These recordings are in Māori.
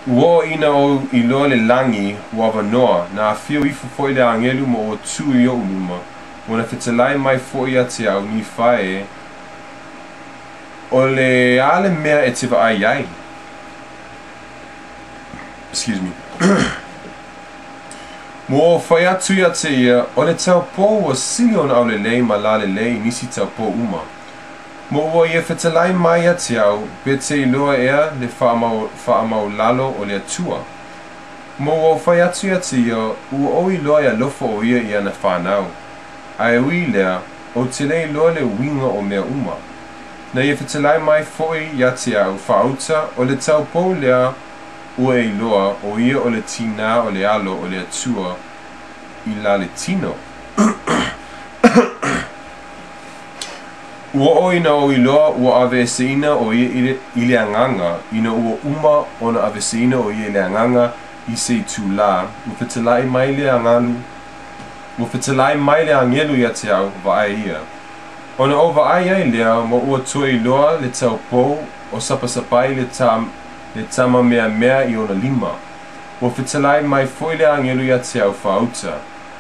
Ua ina o I loa le langi ua wanoa na awhio ifu foi le angelu mo o tu I o uluma o na whetalai mai foi a te au ni whae o le ale mea e te waai ai. Excuse me. Mo whai atu ia te ia o le tau po o sili o na au le lei ma la le lei nisi tau po uma. Mo ua ia whetalai mai a te au pe te iloa ea le whaamau lalo o le atua. Mo ua whai atu ia te ia ua o iloa ia lofo o ia na whanau. Ai ui lea o te le iloa le winga o mea uma. Na ia whetalai mai foi ia te au whaauta o le tau po lea ua iloa o ia o le tina o le alo o le atua I la le tino. Ua o ina o iloa ua aveseina o ia I le anganga ina ua uma o na aveseina o ia I le anganga I se tu la ua whetalai mai le angalu ua whetalai mai le angelu ia te au vaai ia. Ona o vaai ai lea mo ua tua iloa le tau pou o sapasapai le tama mea I ona lima. Ua whetalai mai foi le angelu ia te au whauta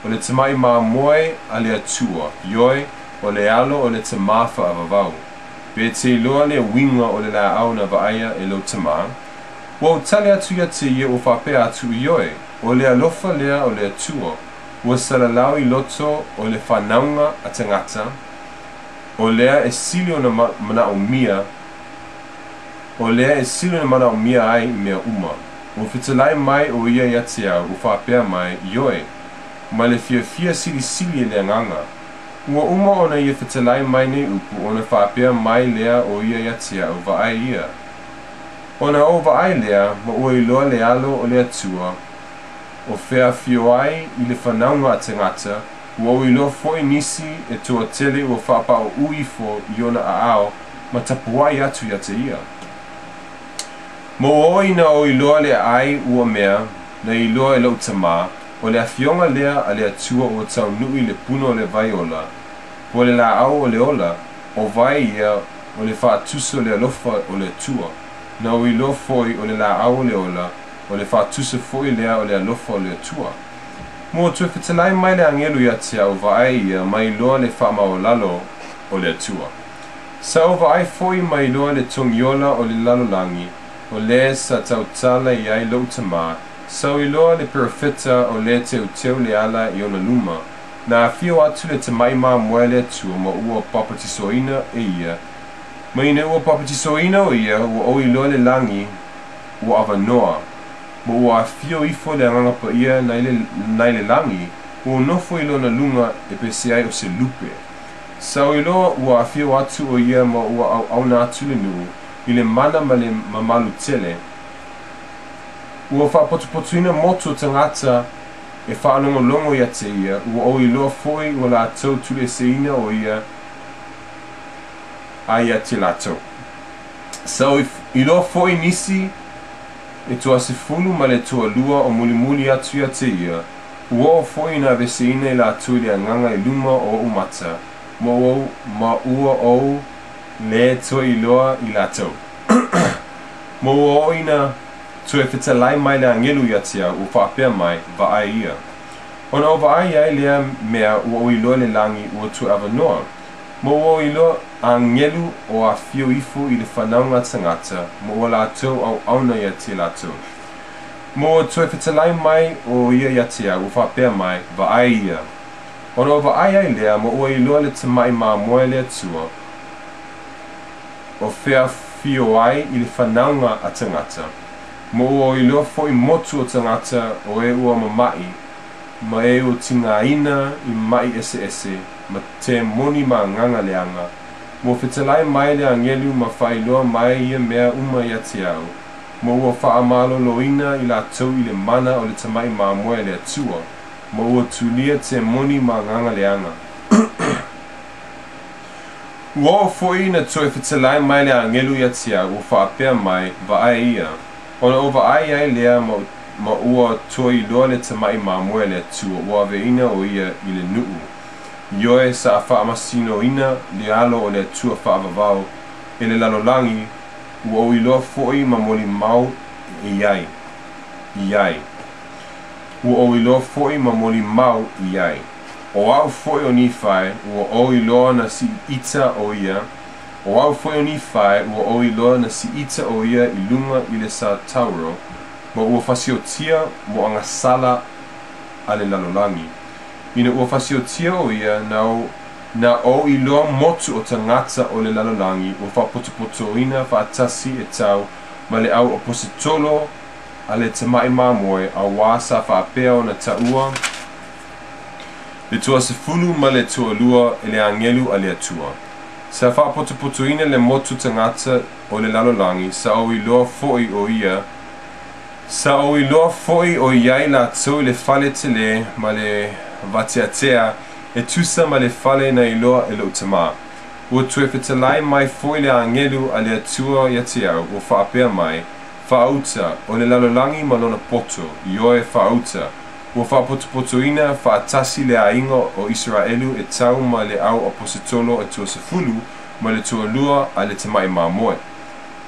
o le tamai moe a le atua ioi o le alo o le tama whaavavau. Pe te iloa le winga o le la au na vaaia e lo tama. Ua utale atu ia te ia o whapea atu ioi o le alofa lea o le atua. Ua salalau I loto o le whanaunga a tangata o lea e sili o na mana o mia ai I mea uma. Ua whetalai mai o ia te au o whapea mai ioi ma le fia sili le nganga. Ua uma ona ia whetalai mai nei upu ona whapea mai lea o ia te au vaai ia. Ona o vaai lea ma ua iloa le alo o le atua o whea fio ai I le whanaunga a tangata ua o iloa foi nisi e toa tele ua whapa o uifo I ona a ao ma tapuai atu ia te ia. Mo o ina o iloa le ai ua mea na iloa e lau tama o le awhionga lea a le atua o tau nui le puno o le vaiola o le la au o le ola o vai ia o le whaatuso le alofa o le atua na o iloa foi o le la au o le ola o le whaatuso foi lea o le alofa o le atua. Mo tue whetalai mai le angelu ia te au vaai ia mai iloa le whaamau lalo o le atua. Sa o vaai foi mai iloa le tongiola o le lalolangi o le sa tautala I ai lau tama sa o iloa le perfeta o le teu le ala I ona luma na awhio atu le tamai moe le atua ma ua papatisoina e ia. Ma ina ua papatisoina o ia ua o iloa le langi ua awanoa ma ua awhio ifo le anganga pa ia nai le langi ua nofo I lona lunga e pese ai o se lupe. Sa o iloa ua awhio atu o ia ma ua auna atu le nuu I le mana ma le mamalu tele. Ua whapotupotuina moto tangata e whaalongolongo ia te ia ua o iloa foi ua la tau tule seina o ia a ia te la tau. Sa o iloa foi nisi e tua se fulu ma le tua lua o muli atu ia te ia ua o foi na veseina I la tau le anganga I luma o umata ma ua o le tua iloa I la tau. Mo ua o ina tue whetalai mai le angelu ia te au o whapea mai vaai ia. Ona o vaai ai lea mea ua o iloa le langi ua tue awanoa. Mo ua o iloa angelu o a whio ifo I le whanaunga tangata mo ua la tau au auna ia te la tau. Mo ua tue whetalai mai o ia te au o whapea mai vaai ia. Ona o vaai ai lea mo ua iloa le tamai moe le atua o whea whio ai I le whanaunga a tangata. Mo ua o iloa foi motu o tangata o e ua mamai ma e o tingaina I mai ese ma te moni ma nganga leanga. Mo whetalai mai le angelu ma whailoa mai ia mea uma ia te au. Mo ua whaamalo loina I la tau I le mana o le tamai moe le atua. Mo ua tulia te moni ma nganga leanga. Ua o foi na toe whetalai mai le angelu ia te au o whaapea mai vaai ia. Ona o vaai ai lea ma ua toi iloa le tamai moe le atua ua veina o ia I le nuu. Ioe sa a whaamasino ina le alo o le atua whaavavau e le lalolangi ua o iloa foi ma moli mau I ai. i ai. Ua o iloa fo'i ma moli mau i ai. O au fo'i o Nifai, ua o iloa na si ita o ia. O au fo'i o Nifai, ua o iloa na si ita o ia i lunga i le sa tauro, ma ua fasiotia mo anga sala a le lalolangi. Ina ua fasiotia o ia na o iloa motu o tangata o le lalolangi, ua whapotopotoina whaatasi e tau, ma le au opositolo a le tamai mamoe a wasa whaapea o na taua, le tua sefulu ma le tua lua e le angelu a le atua. Sa whaapotopotoina le motu tangata o le lalolangi, sa o iloa fo'i o ia, sa o iloa fo'i o iai la tau le fale tele ma le vateatea e tusa ma le fale na iloa e lo utama. Ua tue fetalai mai fo'i le angelu a le atua ia te au, ua whaapea mai, whaauta o le lalolangi ma lona poto, i oe whaauta. Ua whaapotopotoina whaatasi le ainga o Israelu e tau ma le au opositolo e tua sefulu ma le tua lua a le tamai mamoe.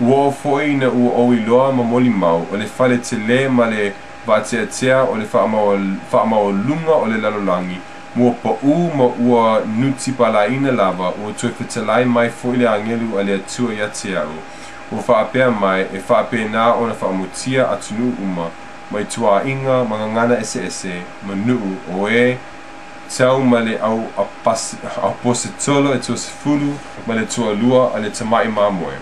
Ua o fo'i na ua o iloa ma moli mau o le fale tele ma le vateatea o le whaamao lunga o le lalolangi. Mua pa'u ma ua nutipalaina lava ua tue fetalai mai fo'i le angelu a le atua ia te au. Ua whaapea mai e whaapea nā o na whaamutia atunu uma mai tua inga mangangana ese ma nuu o e tau ma le au apositolo e tua sefulu ma le tua lua a le tamai mamoe.